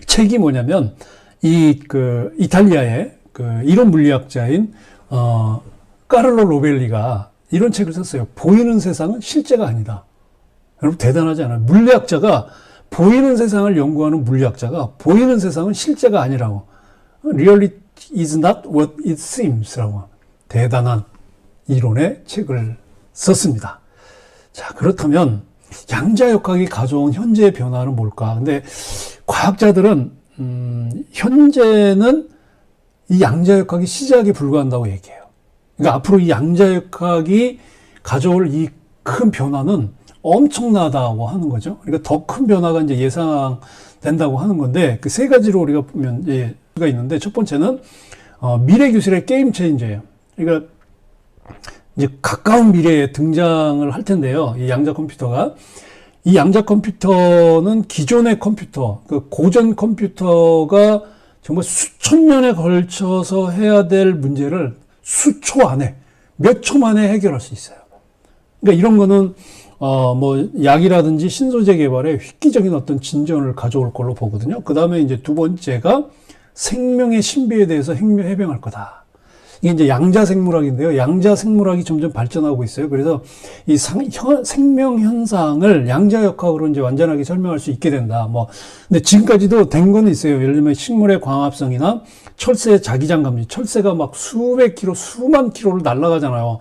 Speaker 2: 책이 뭐냐면 이탈리아의 이론 물리학자인 까를로 로벨리가 이런 책을 썼어요. 보이는 세상은 실제가 아니다. 여러분 대단하지 않아요? 물리학자가 보이는 세상을 연구하는 물리학자가 보이는 세상은 실제가 아니라고. Reality is not what it seems라고 대단한 이론의 책을 썼습니다. 자, 그렇다면 양자역학이 가져온 현재의 변화는 뭘까? 근데 과학자들은 현재는 이 양자역학이 시작에 불과한다고 얘기해요. 그러니까 앞으로 이 양자역학이 가져올 이 큰 변화는 엄청나다고 하는 거죠. 그러니까 더 큰 변화가 이제 예상된다고 하는 건데, 그 세 가지로 우리가 보면, 가 있는데, 첫 번째는, 미래 기술의 게임 체인저예요. 그러니까, 이제 가까운 미래에 등장을 할 텐데요. 이 양자 컴퓨터가. 이 양자 컴퓨터는 기존의 컴퓨터, 그 고전 컴퓨터가 정말 수천 년에 걸쳐서 해야 될 문제를 수초 안에, 몇 초 만에 해결할 수 있어요. 그러니까 이런 거는, 뭐, 약이라든지 신소재 개발에 획기적인 어떤 진전을 가져올 걸로 보거든요. 그 다음에 이제 두 번째가 생명의 신비에 대해서 해명할 거다. 이게 이제 양자생물학인데요. 양자생물학이 점점 발전하고 있어요. 그래서 이 생명 현상을 양자역학으로 이제 완전하게 설명할 수 있게 된다. 뭐, 근데 지금까지도 된 건 있어요. 예를 들면 식물의 광합성이나 철새의 자기장 감지. 철새가 막 수백 킬로, 수만 킬로를 날아가잖아요.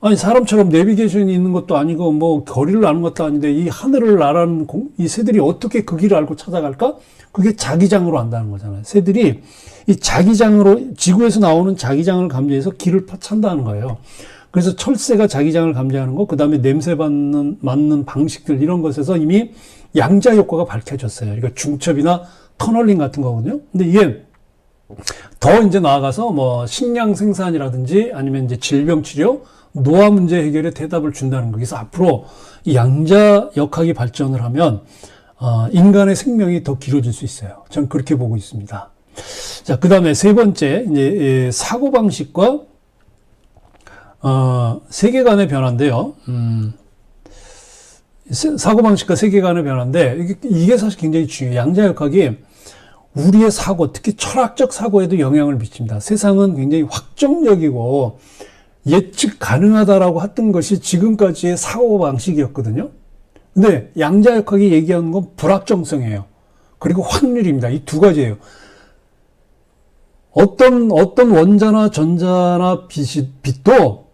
Speaker 2: 아니, 사람처럼 내비게이션이 있는 것도 아니고, 뭐, 거리를 아는 것도 아닌데, 이 하늘을 나라는 이 새들이 어떻게 그 길을 알고 찾아갈까? 그게 자기장으로 안다는 거잖아요. 새들이 이 자기장으로, 지구에서 나오는 자기장을 감지해서 길을 찾는다는 거예요. 그래서 철새가 자기장을 감지하는 거, 그 다음에 냄새 맡는 방식들, 이런 것에서 이미 양자 효과가 밝혀졌어요. 그러니까 중첩이나 터널링 같은 거거든요. 근데 이게 더 이제 나아가서 뭐, 식량 생산이라든지 아니면 이제 질병 치료, 노화 문제 해결에 대답을 준다는 거. 그래서 앞으로 이 양자 역학이 발전을 하면 인간의 생명이 더 길어질 수 있어요. 전 그렇게 보고 있습니다. 자, 그 다음에 세 번째, 이제 사고 방식과 세계관의 변화인데요. 사고 방식과 세계관의 변화인데 이게 사실 굉장히 중요해요. 양자 역학이 우리의 사고, 특히 철학적 사고에도 영향을 미칩니다. 세상은 굉장히 확정적이고 예측 가능하다라고 했던 것이 지금까지의 사고방식이었거든요. 근데 양자역학이 얘기하는 건 불확정성이에요. 그리고 확률입니다. 이 두 가지예요. 어떤 원자나 전자나 빛도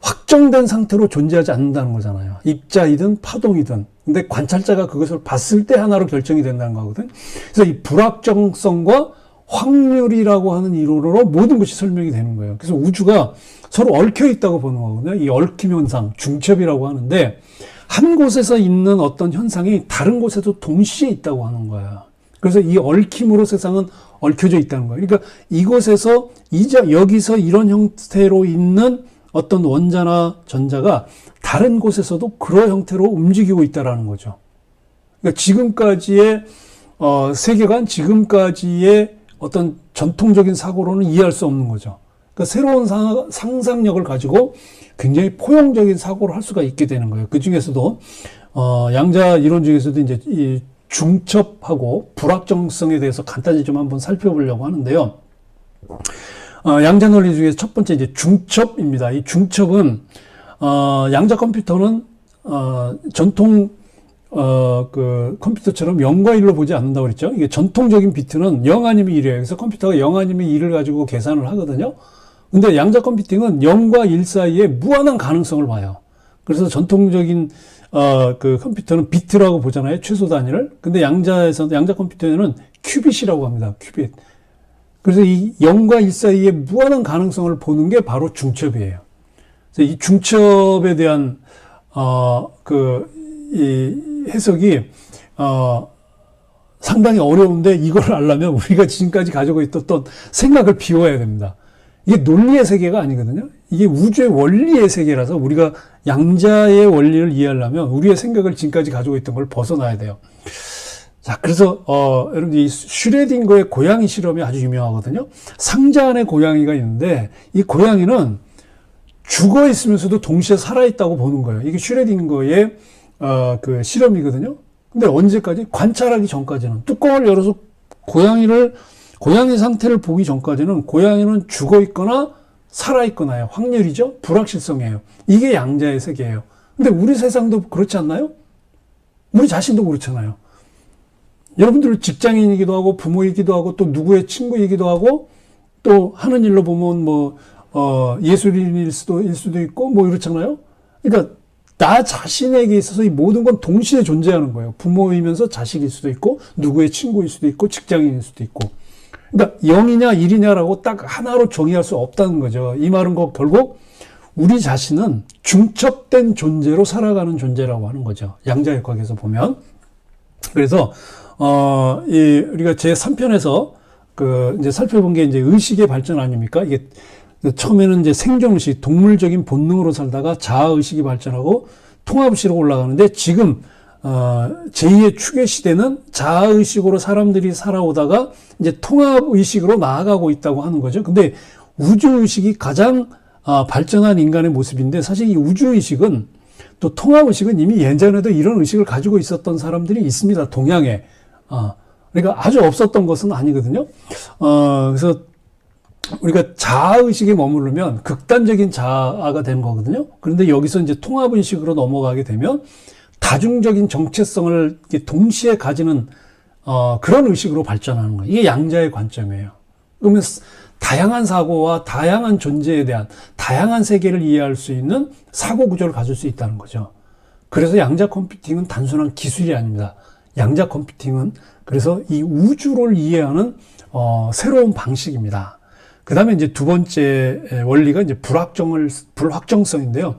Speaker 2: 확정된 상태로 존재하지 않는다는 거잖아요. 입자이든 파동이든. 근데 관찰자가 그것을 봤을 때 하나로 결정이 된다는 거거든. 그래서 이 불확정성과 확률이라고 하는 이론으로 모든 것이 설명이 되는 거예요. 그래서 우주가 서로 얽혀 있다고 보는 거거든요. 이 얽힘 현상, 중첩이라고 하는데 한 곳에서 있는 어떤 현상이 다른 곳에도 동시에 있다고 하는 거예요. 그래서 이 얽힘으로 세상은 얽혀져 있다는 거예요. 그러니까 이곳에서 여기서 이런 형태로 있는 어떤 원자나 전자가 다른 곳에서도 그런 형태로 움직이고 있다라는 거죠. 그러니까 지금까지의 세계관, 지금까지의 어떤 전통적인 사고로는 이해할 수 없는 거죠. 그러니까 새로운 상상력을 가지고 굉장히 포용적인 사고를 할 수가 있게 되는 거예요. 그 중에서도 양자 이론 중에서도 이제 이 중첩하고 불확정성에 대해서 간단히 좀 한번 살펴보려고 하는데요. 양자 논리 중에서 첫 번째 이제 중첩입니다. 이 중첩은 양자 컴퓨터는 전통 그 컴퓨터처럼 0과 1로 보지 않는다고 그랬죠. 이게 전통적인 비트는 0 아니면 1이에요. 그래서 컴퓨터가 0 아니면 1을 가지고 계산을 하거든요. 근데 양자 컴퓨팅은 0과 1 사이에 무한한 가능성을 봐요. 그래서 전통적인 그 컴퓨터는 비트라고 보잖아요. 최소 단위를. 근데 양자 컴퓨터에는 큐빗이라고 합니다. 큐빗. 그래서 이 0과 1 사이에 무한한 가능성을 보는 게 바로 중첩이에요. 그래서 이 중첩에 대한 이 해석이 상당히 어려운데 이걸 알려면 우리가 지금까지 가지고 있었던 생각을 비워야 됩니다. 이게 논리의 세계가 아니거든요. 이게 우주의 원리의 세계라서 우리가 양자의 원리를 이해하려면 우리의 생각을 지금까지 가지고 있던 걸 벗어나야 돼요. 자, 그래서 여러분들 이 슈레딩거의 고양이 실험이 아주 유명하거든요. 상자 안에 고양이가 있는데 이 고양이는 죽어 있으면서도 동시에 살아 있다고 보는 거예요. 이게 슈레딩거의 그 실험이거든요. 근데 언제까지? 관찰하기 전까지는. 뚜껑을 열어서 고양이 상태를 보기 전까지는 고양이는 죽어 있거나 살아 있거나요. 확률이죠. 불확실성이에요. 이게 양자의 세계예요. 근데 우리 세상도 그렇지 않나요? 우리 자신도 그렇잖아요. 여러분들 직장인이기도 하고 부모이기도 하고 또 누구의 친구이기도 하고 또 하는 일로 보면 뭐 예술인일 수도 있고 뭐 이렇잖아요. 그러니까 나 자신에게 있어서 이 모든 건 동시에 존재하는 거예요. 부모이면서 자식일 수도 있고 누구의 친구일 수도 있고 직장인일 수도 있고. 그러니까 0이냐 1이냐라고 딱 하나로 정의할 수 없다는 거죠. 이 말은 결국 우리 자신은 중첩된 존재로 살아가는 존재라고 하는 거죠. 양자역학에서 보면. 그래서 우리가 제 3편에서 이제 살펴본 게 이제 의식의 발전 아닙니까? 이게 처음에는 이제 생존의식, 동물적인 본능으로 살다가 자아의식이 발전하고 통합의식으로 올라가는데 지금 제2의 추계 시대는 자아의식으로 사람들이 살아오다가 이제 통합의식으로 나아가고 있다고 하는 거죠. 근데 우주의식이 가장 발전한 인간의 모습인데 사실 이 우주의식은 또 통합의식은 이미 예전에도 이런 의식을 가지고 있었던 사람들이 있습니다. 동양에. 그러니까 아주 없었던 것은 아니거든요. 그래서 우리가 자아의식에 머무르면 극단적인 자아가 되는 거거든요. 그런데 여기서 이제 통합의식으로 넘어가게 되면 다중적인 정체성을 동시에 가지는 그런 의식으로 발전하는 거예요. 이게 양자의 관점이에요. 그러면 다양한 사고와 다양한 존재에 대한 다양한 세계를 이해할 수 있는 사고 구조를 가질 수 있다는 거죠. 그래서 양자 컴퓨팅은 단순한 기술이 아닙니다. 양자 컴퓨팅은 그래서 이 우주를 이해하는 새로운 방식입니다. 그 다음에 이제 두 번째 원리가 이제 불확정성인데요.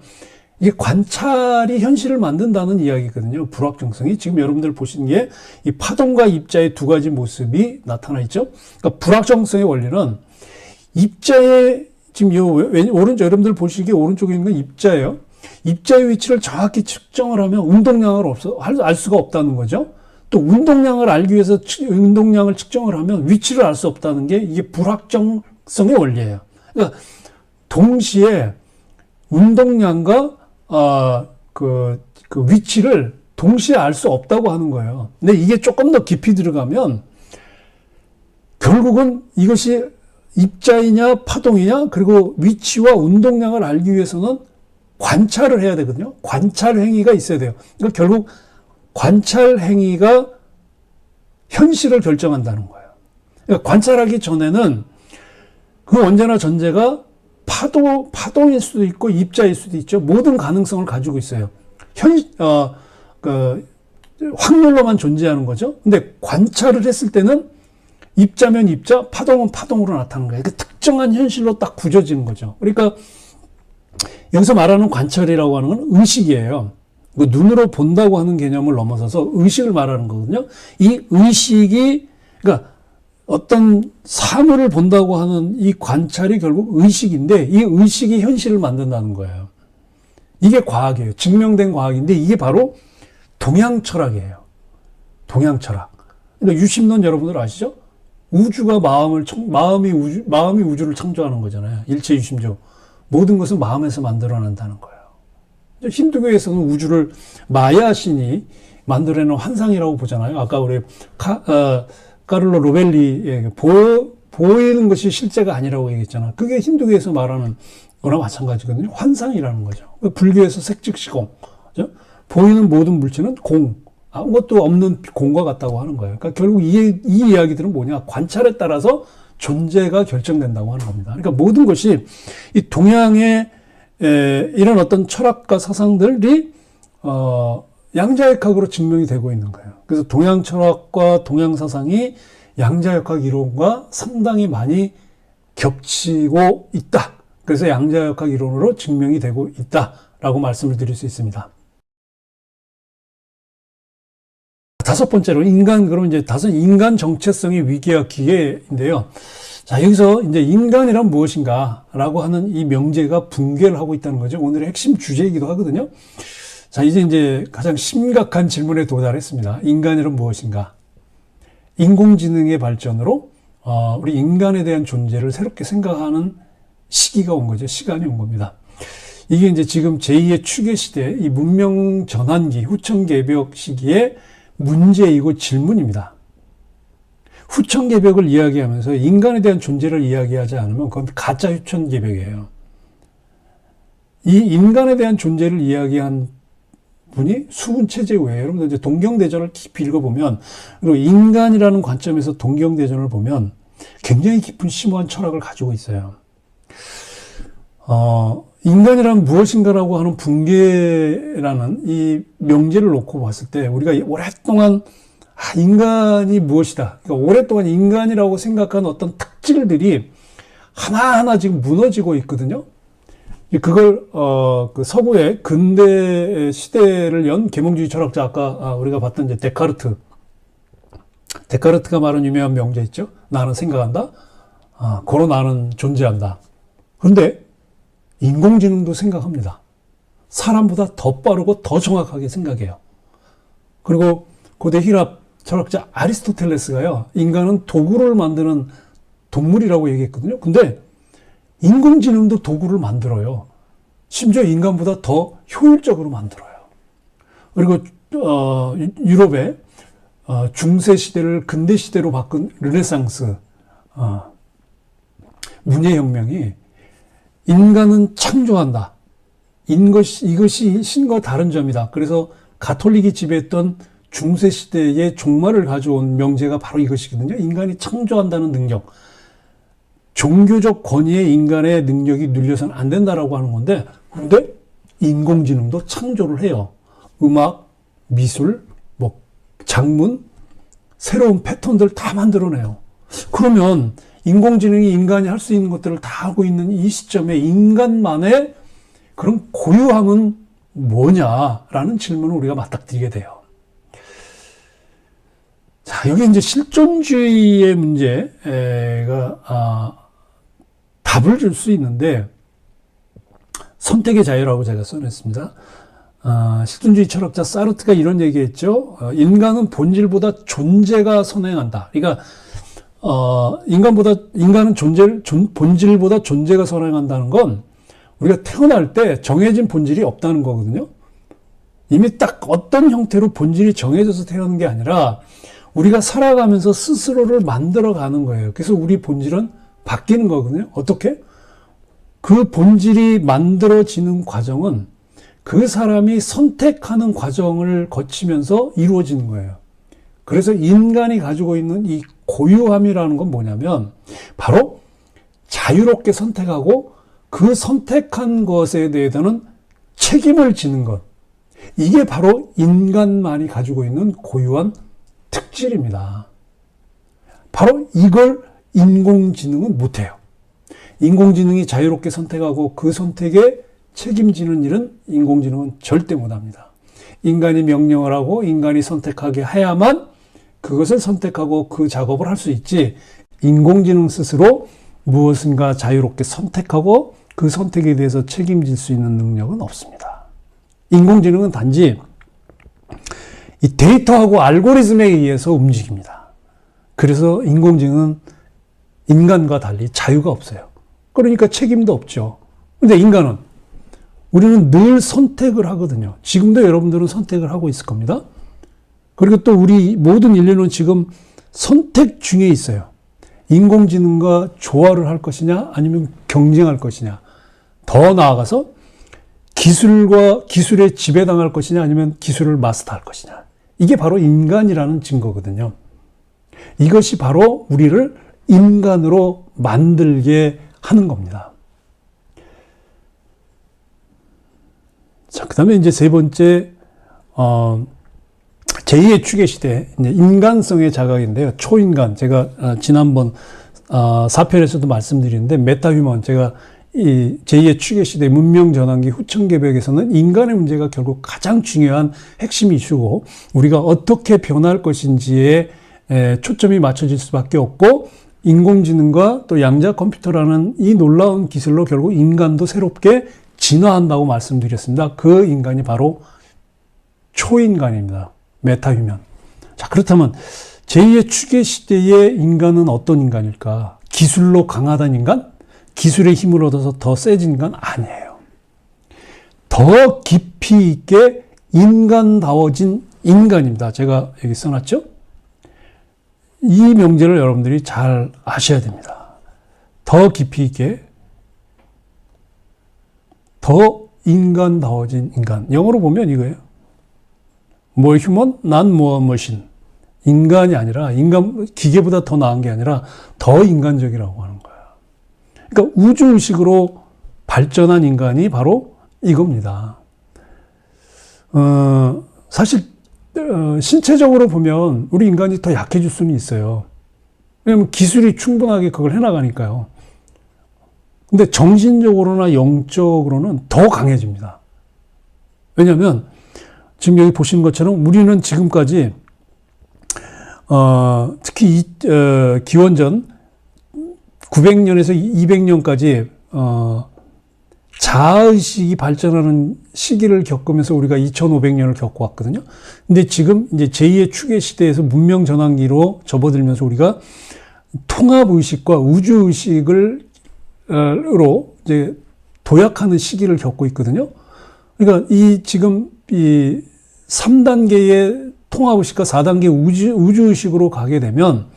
Speaker 2: 이게 관찰이 현실을 만든다는 이야기거든요. 불확정성이. 지금 여러분들 보시는 게 이 파동과 입자의 두 가지 모습이 나타나 있죠. 그러니까 불확정성의 원리는 입자의 지금 오른쪽 여러분들 보시기에 오른쪽에 있는 건 입자예요. 입자의 위치를 정확히 측정을 하면 운동량을 알 수가 없다는 거죠. 또 운동량을 알기 위해서 운동량을 측정을 하면 위치를 알 수 없다는 게 이게 불확정성의 원리예요. 그러니까 동시에 운동량과 그 위치를 동시에 알 수 없다고 하는 거예요. 근데 이게 조금 더 깊이 들어가면 결국은 이것이 입자이냐 파동이냐 그리고 위치와 운동량을 알기 위해서는 관찰을 해야 되거든요. 관찰 행위가 있어야 돼요. 그러니까 결국 관찰 행위가 현실을 결정한다는 거예요. 그러니까 관찰하기 전에는 그 언제나 전제가 파동일 수도 있고 입자일 수도 있죠. 모든 가능성을 가지고 있어요. 확률로만 존재하는 거죠. 근데 관찰을 했을 때는 입자면 입자, 파동은 파동으로 나타나는 거예요. 그 특정한 현실로 딱 굳어지는 거죠. 그러니까 여기서 말하는 관찰이라고 하는 건 의식이에요. 눈으로 본다고 하는 개념을 넘어서서 의식을 말하는 거거든요. 이 의식이, 그러니까 어떤 사물을 본다고 하는 이 관찰이 결국 의식인데 이 의식이 현실을 만든다는 거예요. 이게 과학이에요. 증명된 과학인데 이게 바로 동양 철학이에요. 동양 철학. 그러니까 유심론 여러분들 아시죠? 우주가 마음이 우주를 창조하는 거잖아요. 일체 유심조. 모든 것은 마음에서 만들어낸다는 거예요. 힌두교에서는 우주를 마야 신이 만들어내는 환상이라고 보잖아요. 아까 우리 카를로 로벨리에게 보이는 것이 실제가 아니라고 얘기했잖아. 그게 힌두교에서 말하는 거나 마찬가지거든요. 환상이라는 거죠. 불교에서 색즉시공. 보이는 모든 물체는 공. 아무것도 없는 공과 같다고 하는 거예요. 그러니까 결국 이 이야기들은 뭐냐. 관찰에 따라서 존재가 결정된다고 하는 겁니다. 그러니까 모든 것이 이 동양의 이런 어떤 철학과 사상들이 양자역학으로 증명이 되고 있는 거예요. 그래서 동양 철학과 동양 사상이 양자역학 이론과 상당히 많이 겹치고 있다. 그래서 양자역학 이론으로 증명이 되고 있다라고 말씀을 드릴 수 있습니다. 다섯 번째로 그럼 이제 인간 정체성의 위기와 기회인데요. 자, 여기서 이제 인간이란 무엇인가라고 하는 이 명제가 붕괴를 하고 있다는 거죠. 오늘의 핵심 주제이기도 하거든요. 자, 이제 가장 심각한 질문에 도달했습니다. 인간이란 무엇인가? 인공지능의 발전으로 우리 인간에 대한 존재를 새롭게 생각하는 시기가 온 거죠. 시간이 온 겁니다. 이게 이제 지금 제2의 추계 시대, 이 문명 전환기, 후천개벽 시기의 문제이고 질문입니다. 후천개벽을 이야기하면서 인간에 대한 존재를 이야기하지 않으면 그건 가짜 후천개벽이에요. 이 인간에 대한 존재를 이야기한 분이 수훈체제후예요. 여러분들 이제 동경대전을 깊이 읽어보면, 그리고 인간이라는 관점에서 동경대전을 보면 굉장히 깊은 심오한 철학을 가지고 있어요. 인간이란 무엇인가라고 하는 붕괴라는 이 명제를 놓고 봤을 때 우리가 오랫동안 인간이 무엇이다. 그러니까 오랫동안 인간이라고 생각한 어떤 특질들이 하나하나 지금 무너지고 있거든요. 그걸 그 서구의 근대 시대를 연 계몽주의 철학자 아까 우리가 봤던 이제 데카르트가 말한 유명한 명제 있죠. 나는 생각한다. 고로 나는 존재한다. 그런데 인공지능도 생각합니다. 사람보다 더 빠르고 더 정확하게 생각해요. 그리고 고대 히랍 철학자 아리스토텔레스가요, 인간은 도구를 만드는 동물이라고 얘기했거든요. 근데 인공지능도 도구를 만들어요. 심지어 인간보다 더 효율적으로 만들어요. 그리고 유럽의 중세 시대를 근대 시대로 바꾼 르네상스 문예혁명이 인간은 창조한다. 이것이 신과 다른 점이다. 그래서 가톨릭이 지배했던 중세 시대의 종말을 가져온 명제가 바로 이것이거든요. 인간이 창조한다는 능력. 종교적 권위에 인간의 능력이 눌려서는 안 된다라고 하는 건데, 그런데 인공지능도 창조를 해요. 음악, 미술, 뭐 장문, 새로운 패턴들 다 만들어내요. 그러면 인공지능이 인간이 할 수 있는 것들을 다 하고 있는 이 시점에 인간만의 그런 고유함은 뭐냐라는 질문을 우리가 맞닥뜨리게 돼요. 자, 여기 이제 실존주의의 문제가 답을 줄 수 있는데, 선택의 자유라고 제가 써냈습니다. 실존주의 철학자 사르트가 이런 얘기했죠. 인간은 본질보다 존재가 선행한다. 그러니까 인간은 본질보다 존재가 선행한다는 건 우리가 태어날 때 정해진 본질이 없다는 거거든요. 이미 딱 어떤 형태로 본질이 정해져서 태어난 게 아니라 우리가 살아가면서 스스로를 만들어가는 거예요. 그래서 우리 본질은 바뀌는 거거든요. 어떻게? 그 본질이 만들어지는 과정은 그 사람이 선택하는 과정을 거치면서 이루어지는 거예요. 그래서 인간이 가지고 있는 이 고유함이라는 건 뭐냐면 바로 자유롭게 선택하고 그 선택한 것에 대해서는 책임을 지는 것. 이게 바로 인간만이 가지고 있는 고유한 특질입니다. 바로 이걸 인공지능은 못해요. 인공지능이 자유롭게 선택하고 그 선택에 책임지는 일은 인공지능은 절대 못합니다. 인간이 명령을 하고 인간이 선택하게 해야만 그것을 선택하고 그 작업을 할 수 있지, 인공지능 스스로 무엇인가 자유롭게 선택하고 그 선택에 대해서 책임질 수 있는 능력은 없습니다. 인공지능은 단지 이 데이터하고 알고리즘에 의해서 움직입니다. 그래서 인공지능은 인간과 달리 자유가 없어요. 그러니까 책임도 없죠. 근데 인간은, 우리는 늘 선택을 하거든요. 지금도 여러분들은 선택을 하고 있을 겁니다. 그리고 또 우리 모든 인류는 지금 선택 중에 있어요. 인공지능과 조화를 할 것이냐, 아니면 경쟁할 것이냐. 더 나아가서 기술에 지배당할 것이냐, 아니면 기술을 마스터할 것이냐. 이게 바로 인간이라는 증거거든요. 이것이 바로 우리를 인간으로 만들게 하는 겁니다. 자, 그 다음에 이제 세 번째, 제2의 추계 시대, 이제 인간성의 자각인데요. 초인간. 제가 지난번 4편에서도 말씀드리는데, 메타휴먼, 제가 이 제2의 추계 시대 문명 전환기 후천 개벽에서는 인간의 문제가 결국 가장 중요한 핵심 이슈고, 우리가 어떻게 변할 것인지에 초점이 맞춰질 수밖에 없고, 인공지능과 또 양자 컴퓨터라는 이 놀라운 기술로 결국 인간도 새롭게 진화한다고 말씀드렸습니다. 그 인간이 바로 초인간입니다. 메타휴먼. 자, 그렇다면 제2의 추계 시대의 인간은 어떤 인간일까? 기술로 강하다는 인간? 기술의 힘을 얻어서 더 세진 인간? 아니에요. 더 깊이 있게 인간다워진 인간입니다. 제가 여기 써놨죠? 이 명제를 여러분들이 잘 아셔야 됩니다. 더 깊이 있게, 더 인간다워진 인간. 영어로 보면 이거예요. More human, not more machine. 인간이 아니라, 기계보다 더 나은 게 아니라 더 인간적이라고 하는 거예요. 그러니까 우주의식으로 발전한 인간이 바로 이겁니다. 사실 신체적으로 보면 우리 인간이 더 약해질 수는 있어요. 왜냐하면 기술이 충분하게 그걸 해나가니까요. 근데 정신적으로나 영적으로는 더 강해집니다. 왜냐하면 지금 여기 보시는 것처럼 우리는 지금까지 특히 기원전 900년에서 200년까지 자아의식이 발전하는 시기를 겪으면서 우리가 2500년을 겪어왔거든요. 근데 지금 이제 제2의 추계 시대에서 문명 전환기로 접어들면서 우리가 통합의식과 우주의식을 으로 이제 도약하는 시기를 겪고 있거든요. 그러니까 이 지금 이 3단계의 통합의식과 4단계 우주의식으로 가게 되면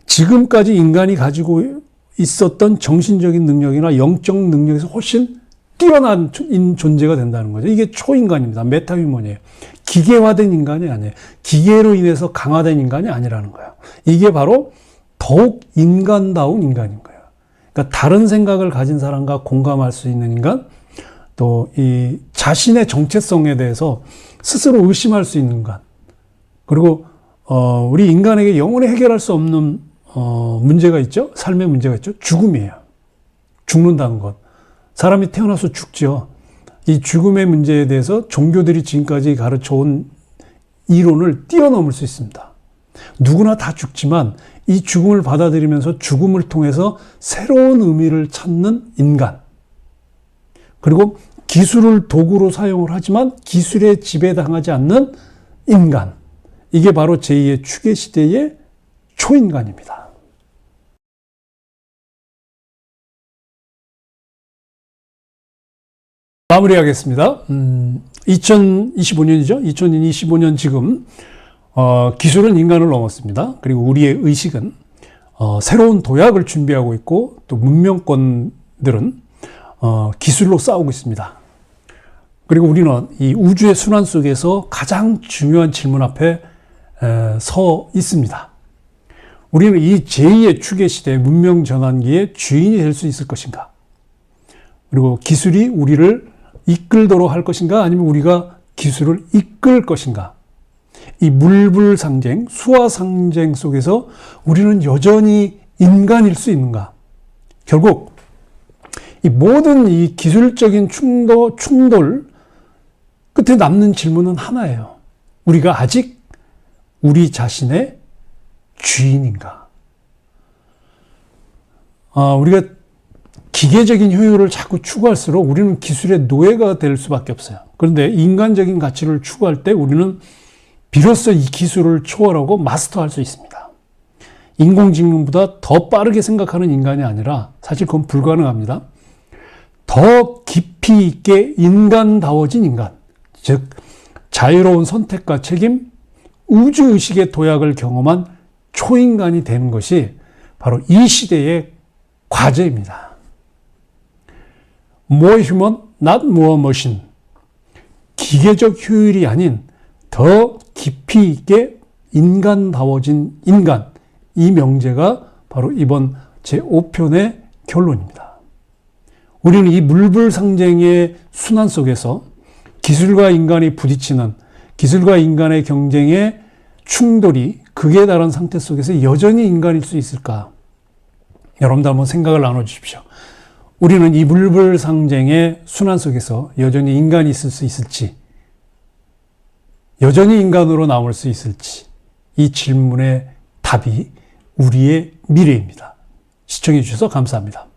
Speaker 2: 지금까지 인간이 가지고 있었던 정신적인 능력이나 영적 능력에서 훨씬 뛰어난 존재가 된다는 거죠. 이게 초인간입니다. 메타휴먼이에요. 기계화된 인간이 아니에요. 기계로 인해서 강화된 인간이 아니라는 거예요. 이게 바로 더욱 인간다운 인간인 거예요. 그러니까 다른 생각을 가진 사람과 공감할 수 있는 인간, 또 이 자신의 정체성에 대해서 스스로 의심할 수 있는 인간, 그리고 우리 인간에게 영원히 해결할 수 없는 문제가 있죠. 삶의 문제가 있죠. 죽음이에요. 죽는다는 것. 사람이 태어나서 죽죠. 이 죽음의 문제에 대해서 종교들이 지금까지 가르쳐온 이론을 뛰어넘을 수 있습니다. 누구나 다 죽지만 이 죽음을 받아들이면서 죽음을 통해서 새로운 의미를 찾는 인간. 그리고 기술을 도구로 사용을 하지만 기술에 지배당하지 않는 인간. 이게 바로 제2의 추계 시대의 초인간입니다. 마무리하겠습니다. 2025년이죠. 2025년 지금 기술은 인간을 넘었습니다. 그리고 우리의 의식은 새로운 도약을 준비하고 있고 또 문명권들은 기술로 싸우고 있습니다. 그리고 우리는 이 우주의 순환 속에서 가장 중요한 질문 앞에 서 있습니다. 우리는 이 제2의 추계 시대 문명 전환기의 주인이 될 수 있을 것인가? 그리고 기술이 우리를 이끌도록 할 것인가? 아니면 우리가 기술을 이끌 것인가? 이 물불상쟁, 수화상쟁 속에서 우리는 여전히 인간일 수 있는가? 결국 이 모든 이 기술적인 충돌 끝에 남는 질문은 하나예요. 우리가 아직 우리 자신의 주인인가? 우리가 기계적인 효율을 자꾸 추구할수록 우리는 기술의 노예가 될 수밖에 없어요. 그런데 인간적인 가치를 추구할 때 우리는 비로소 이 기술을 초월하고 마스터할 수 있습니다. 인공지능보다 더 빠르게 생각하는 인간이 아니라 사실 그건 불가능합니다. 더 깊이 있게 인간다워진 인간, 즉 자유로운 선택과 책임, 우주의식의 도약을 경험한 초인간이 되는 것이 바로 이 시대의 과제입니다. More human, not more machine. 기계적 효율이 아닌 더 깊이 있게 인간다워진 인간. 이 명제가 바로 이번 제5편의 결론입니다. 우리는 이 물불상쟁의 순환 속에서 기술과 인간이 부딪히는 기술과 인간의 경쟁의 충돌이 극에 달한 상태 속에서 여전히 인간일 수 있을까? 여러분들 한번 생각을 나눠주십시오. 우리는 이 물불상쟁의 순환 속에서 여전히 인간이 있을 수 있을지, 여전히 인간으로 남을 수 있을지, 이 질문의 답이 우리의 미래입니다. 시청해 주셔서 감사합니다.